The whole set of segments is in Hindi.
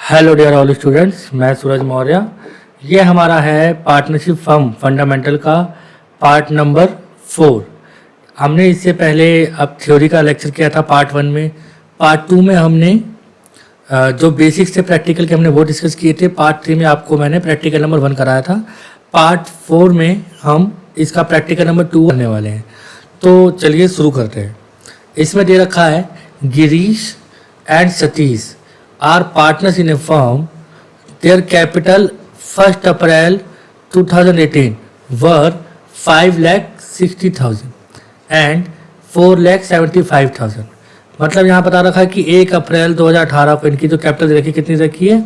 हेलो डियर ऑल स्टूडेंट्स, मैं सूरज मौर्य। ये हमारा है पार्टनरशिप फर्म फंडामेंटल का पार्ट नंबर 4। हमने इससे पहले अब थ्योरी का लेक्चर किया था पार्ट 1 में। पार्ट 2 में हमने जो बेसिक्स थे प्रैक्टिकल के हमने वो डिस्कस किए थे। पार्ट 3 में आपको मैंने प्रैक्टिकल नंबर 1 कराया था। पार्ट 4 में हम इसका प्रैक्टिकल नंबर 2 करने वाले हैं। तो चलिए शुरू करते हैं। इसमें दे रखा है Girish and Satish are partners in a firm. Their capital 1st April 2018 were 5,60,000 and 4,75,000। मतलब यहाँ बता रखा है कि 1 अप्रैल 2018 को इनकी जो कैपिटल रखी कितनी रखी है,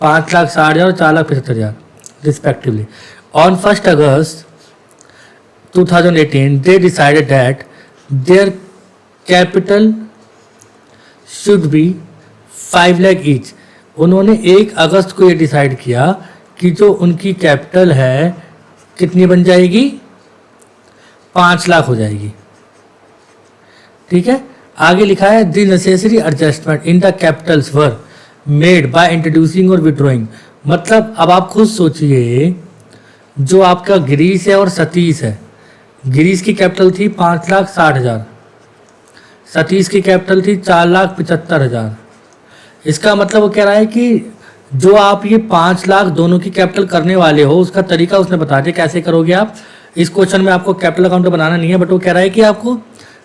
5,60,000 और 4,75,000 respectively. On 1st August 2018 they decided that their capital should be 5 lakh each. उन्होंने 1 अगस्त को ये डिसाइड किया कि जो उनकी कैपिटल है कितनी बन जाएगी, 5 लाख हो जाएगी। ठीक है, आगे लिखा है the necessary adjustment in the Capitals were made by introducing और विड्रॉइंग। मतलब अब आप खुद सोचिए, जो आपका गिरीश है और सतीश है, गिरीश की कैपिटल थी 5,60,000, सतीश की कैपिटल थी 4,75,000। इसका मतलब वो कह रहा है कि जो आप ये 5 लाख दोनों की कैपिटल करने वाले हो, उसका तरीका उसने बता दिया कैसे करोगे आप। इस क्वेश्चन में आपको कैपिटल अकाउंट बनाना नहीं है, बट वो कह रहा है कि आपको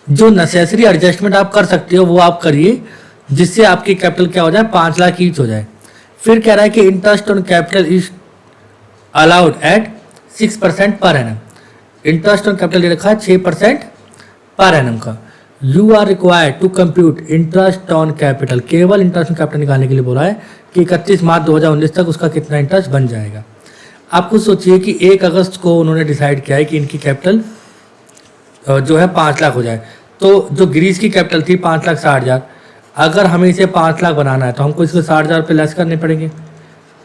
जो नेसेसरी एडजस्टमेंट आप कर सकते हो वो आप करिए, जिससे आपकी कैपिटल क्या हो जाए, 5 लाख ईच हो जाए। फिर कह रहा है कि interest on capital is allowed at 6% per annum. Interest on capital दे रखा है 6% पर एनम का। You are required to compute interest on capital. केवल इंटरेस्ट ऑन कैपिटल निकालने के लिए बोला है कि 31 मार्च 2019 तक उसका कितना इंटरेस्ट बन जाएगा। आप खुद सोचिए कि 1 अगस्त को उन्होंने डिसाइड किया है कि इनकी कैपिटल जो है 5 लाख हो जाए। तो जो गिरीश की कैपिटल थी 5,60,000, अगर हमें इसे 5 लाख बनाना है तो हमको इसको 60,000 पे लेस करने पड़ेंगे,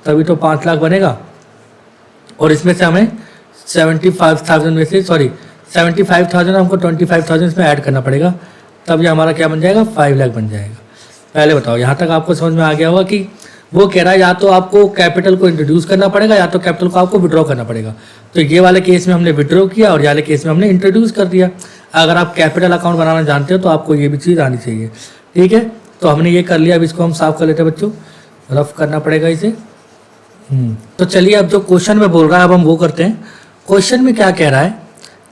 तभी तो 5 लाख बनेगा। और इसमें से हमें 75,000 में से 75,000 हमको 25,000 इसमें ऐड करना पड़ेगा, तब ये हमारा क्या बन जाएगा, 5 लाख बन जाएगा। पहले बताओ, यहाँ तक आपको समझ में आ गया होगा कि वो कह रहा है या तो आपको कैपिटल को इंट्रोड्यूस करना पड़ेगा या तो कैपिटल को आपको विड्रॉ करना पड़ेगा। तो ये वाले केस में हमने विड्रॉ किया और ये वाले केस में हमने इंट्रोड्यूस कर दिया। अगर आप कैपिटल अकाउंट बनाना जानते हो तो आपको ये भी चीज़ आनी चाहिए। ठीक है, तो हमने ये कर लिया। अब इसको हम साफ कर लेते हैं बच्चों, रफ करना पड़ेगा इसे। तो चलिए, अब जो क्वेश्चन में बोल रहा है अब हम वो करते हैं। क्वेश्चन में क्या कह रहा है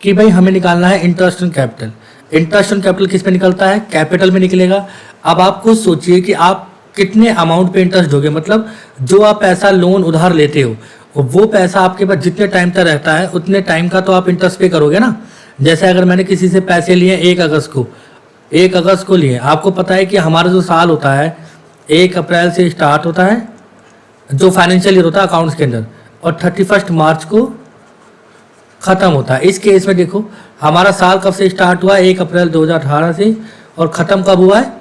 कि भाई हमें निकालना है interest on capital. Interest on capital किस पे निकलता है, कैपिटल में निकलेगा। अब आप खुद सोचिए कि आप कितने अमाउंट पे इंटरेस्ट दोगे। मतलब जो आप पैसा लोन उधार लेते हो, वो पैसा आपके पास जितने टाइम तक रहता है उतने टाइम का तो आप इंटरेस्ट पे करोगे ना। जैसे अगर मैंने किसी से पैसे लिए 1 अगस्त को लिए, आपको पता है कि हमारा जो साल होता है 1 अप्रैल से स्टार्ट होता है, जो फाइनेंशियल ईयर होता है अकाउंट्स के अंदर, और 31 मार्च को ख़त्म होता है। इस केस में देखो, हमारा साल कब से स्टार्ट हुआ, 1 अप्रैल 2018 से, और ख़त्म कब हुआ है,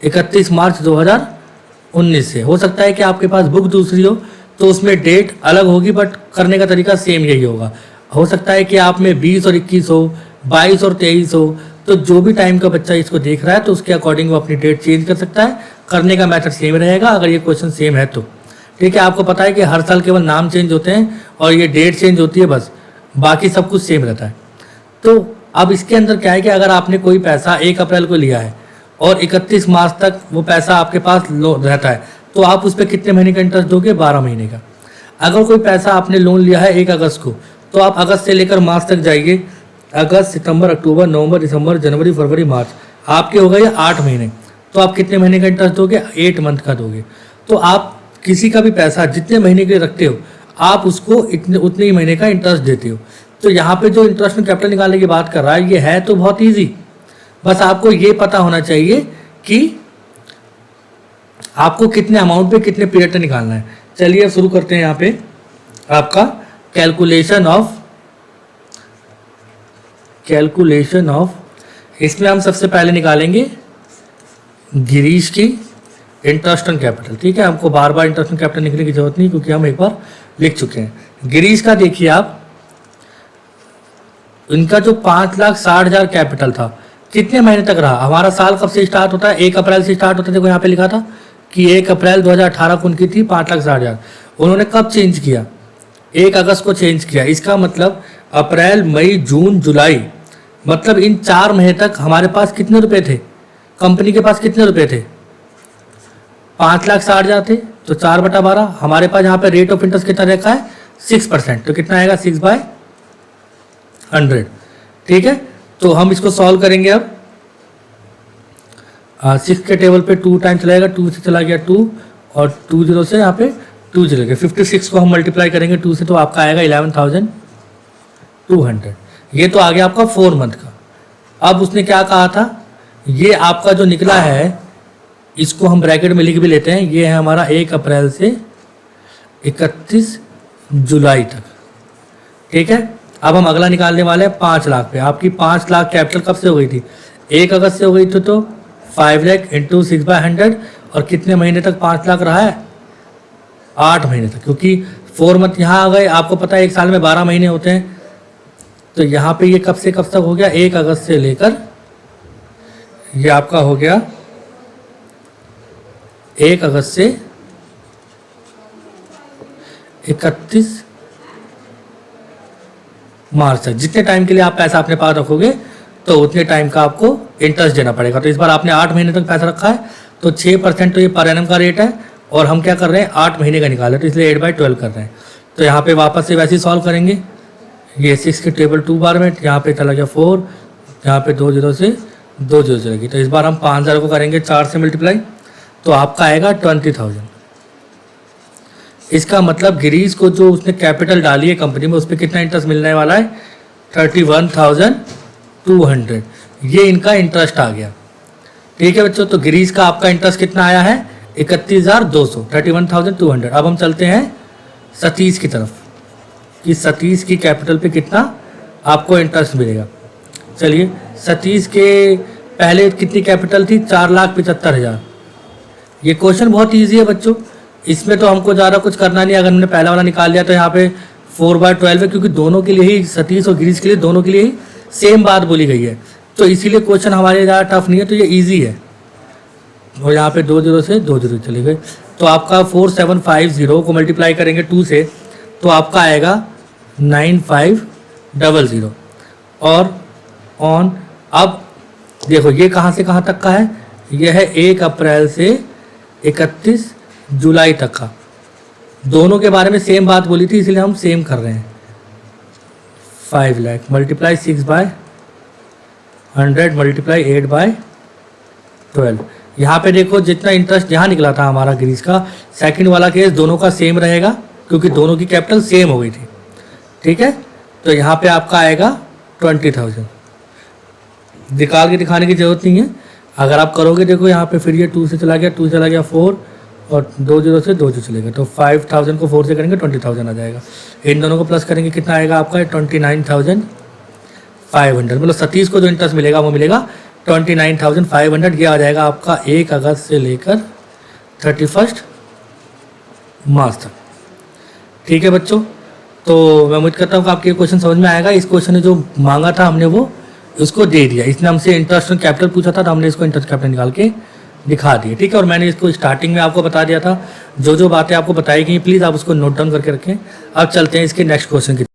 31 मार्च 2019 से। हो सकता है कि आपके पास बुक दूसरी हो तो उसमें डेट अलग होगी, बट करने का तरीका सेम यही होगा। हो सकता है कि आप में 20 और 21 हो, 22 और 23 हो, तो जो भी टाइम का बच्चा इसको देख रहा है तो उसके अकॉर्डिंग वो अपनी डेट चेंज कर सकता है। करने का मैथड सेम रहेगा अगर ये क्वेश्चन सेम है तो। ठीक है, आपको पता है कि हर साल केवल नाम चेंज होते हैं और ये डेट चेंज होती है, बस बाकी सब कुछ सेम रहता है। तो अब इसके अंदर क्या है कि अगर आपने कोई पैसा 1 अप्रैल को लिया है और 31 मार्च तक वो पैसा आपके पास रहता है, तो आप उस पर कितने महीने का इंटरेस्ट दोगे, 12 महीने का। अगर कोई पैसा आपने लोन लिया है 1 अगस्त को, तो आप अगस्त से लेकर मार्च तक जाइए। अगस्त, सितंबर, अक्टूबर, नवंबर, दिसंबर, जनवरी, फरवरी, मार्च, आपके हो गए 8 महीने। तो आप कितने महीने का इंटरेस्ट दोगे, 8 मंथ का दोगे। तो आप किसी का भी पैसा जितने महीने के रखते हो, आप उसको उतने ही महीने का इंटरेस्ट देते हो। तो यहाँ पे जो इंटरेस्ट में कैपिटल निकालने की बात कर रहा है, ये है तो बहुत इजी। बस आपको ये पता होना चाहिए कि आपको कितने अमाउंट पे कितने पीरियड पे निकालना है। चलिए अब शुरू करते हैं। यहाँ पे आपका कैलकुलेशन ऑफ इसमें हम सबसे पहले निकालेंगे गिरीश की इंटरेस्ट ऑन कैपिटल। ठीक है, हमको बार बार इंटरेस्ट ऑन कैपिटल निकलने की जरूरत नहीं, क्योंकि हम एक बार लिख चुके हैं। गिरीश का देखिए आप, इनका जो 5,60,000 कैपिटल था कितने महीने तक रहा। हमारा साल कब से स्टार्ट होता है, 1 अप्रैल से स्टार्ट होता है। देखो यहाँ पे लिखा था कि 1 अप्रैल 2018 को उनकी थी 5,60,000। उन्होंने कब चेंज किया? 1 अगस्त को चेंज किया। इसका मतलब अप्रैल, मई, जून, जुलाई, मतलब इन 4 महीने तक हमारे पास कितने रुपए थे? कंपनी के पास कितने रुपए थे? 5,60,000 थे। तो 4/12 हमारे पास यहाँ पे रेट ऑफ इंटरेस्ट कितना रखा है? 6%। तो कितना आएगा? 6/100। ठीक है, तो हम इसको सॉल्व करेंगे अब। 6 के टेबल पे 2 टाइम चलाएगा, 2 से चला गया 2 और 2 0 से यहाँ पे 2 0 गया। 56 को हम मल्टीप्लाई करेंगे 2 से तो आपका आएगा 11,200। ये तो आ गया आपका 4 मंथ का। अब उसने क्या कहा था? ये आपका जो निकला है इसको हम ब्रैकेट में लिख भी लेते हैं। ये है हमारा 1 अप्रैल से 31 जुलाई तक। ठीक है, अब हम अगला निकालने वाले हैं 5 लाख पे। आपकी 5 लाख कैपिटल कब से हो गई थी? 1 अगस्त से हो गई थी। तो 5 लाख इंटू 6/100 और कितने महीने तक 5 लाख रहा है? 8 महीने तक, क्योंकि 4 मंथ यहाँ आ गए। आपको पता है 1 साल में 12 महीने होते हैं। तो यहाँ पे ये कब से कब तक हो गया? 1 अगस्त से लेकर ये आपका हो गया 1 अगस्त से 31 मार्च तक। जितने टाइम के लिए आप पैसा अपने पास रखोगे तो उतने टाइम का आपको इंटरेस्ट देना पड़ेगा। तो इस बार आपने 8 महीने तक पैसा रखा है तो 6% तो ये पर एनम का रेट है और हम क्या कर रहे हैं? 8 महीने का निकाल रहे हैं, तो इसलिए 8/12 कर रहे हैं। तो यहाँ पे वापस से वैसे ही सॉल्व करेंगे। ये 6 के टेबल 2 बार में, यहाँ पे चला गया 4, यहाँ पे 2 0 से 2 0 चलेगी। तो इस बार हम 5,000 को करेंगे 4 से मल्टीप्लाई, तो आपका आएगा 20,000। इसका मतलब गिरीश को जो उसने कैपिटल डाली है कंपनी में उस पर कितना इंटरेस्ट मिलने वाला है? 31,200। ये इनका इंटरेस्ट आ गया। ठीक है बच्चों, तो गिरीश का आपका इंटरेस्ट कितना आया है? 31,200, 31,200। अब हम चलते हैं सतीश की तरफ कि सतीश की कैपिटल पे कितना आपको इंटरेस्ट मिलेगा। चलिए, सतीश के पहले कितनी कैपिटल थी? 4,75,000। ये क्वेश्चन बहुत ईजी है बच्चों, इसमें तो हमको ज़्यादा कुछ करना नहीं। अगर हमने पहला वाला निकाल लिया तो यहाँ पे 4/12 है, क्योंकि दोनों के लिए ही, सतीश और गिरीश के लिए दोनों के लिए ही सेम बात बोली गई है। तो इसीलिए क्वेश्चन हमारे ज़्यादा टफ नहीं है, तो ये ईजी है। और यहाँ पे 2 0 से 2 0 चले गए। तो आपका 4750 को मल्टीप्लाई करेंगे 2 से तो आपका आएगा 9500 और ऑन। अब देखो ये कहाँ से कहाँ तक का है? यह है 1 अप्रैल से 31 जुलाई तक का। दोनों के बारे में सेम बात बोली थी इसलिए हम सेम कर रहे हैं। 5 लाख मल्टीप्लाई 6/100 मल्टीप्लाई 8/12। यहाँ पे देखो जितना इंटरेस्ट यहाँ निकला था हमारा गिरीश का, सेकंड वाला केस दोनों का सेम रहेगा क्योंकि दोनों की कैपिटल सेम हो गई थी। ठीक है, तो यहाँ पे आपका आएगा 20,000। निकाल के दिखाने की जरूरत नहीं है। अगर आप करोगे देखो यहाँ पे फिर ये 2 से चला गया, 2 से चला गया 4 और 2 0 से 2 0 चलेगा। तो 5,000 को 4 से करेंगे 20,000 आ जाएगा। इन दोनों को प्लस करेंगे कितना आएगा आपका? 29,500। मतलब सतीश को जो इंटरेस्ट मिलेगा वो मिलेगा 29,500। ये आ जाएगा आपका 1 अगस्त से लेकर 31 मार्च तक। ठीक है बच्चों, तो मैं उम्मीद करता हूँ कि आपके ये क्वेश्चन समझ में आएगा। इस क्वेश्चन ने जो मांगा था हमने वो उसको दे दिया। इसने हमसे इंटरेस्ट कैपिटल पूछा था तो हमने इसको इंटरेस्ट कैपिटल निकाल के दिखा दिए। ठीक है, और मैंने इसको स्टार्टिंग में आपको बता दिया था। जो जो बातें आपको बताई गई प्लीज़ आप उसको नोट डाउन करके रखें। अब चलते हैं इसके नेक्स्ट क्वेश्चन की।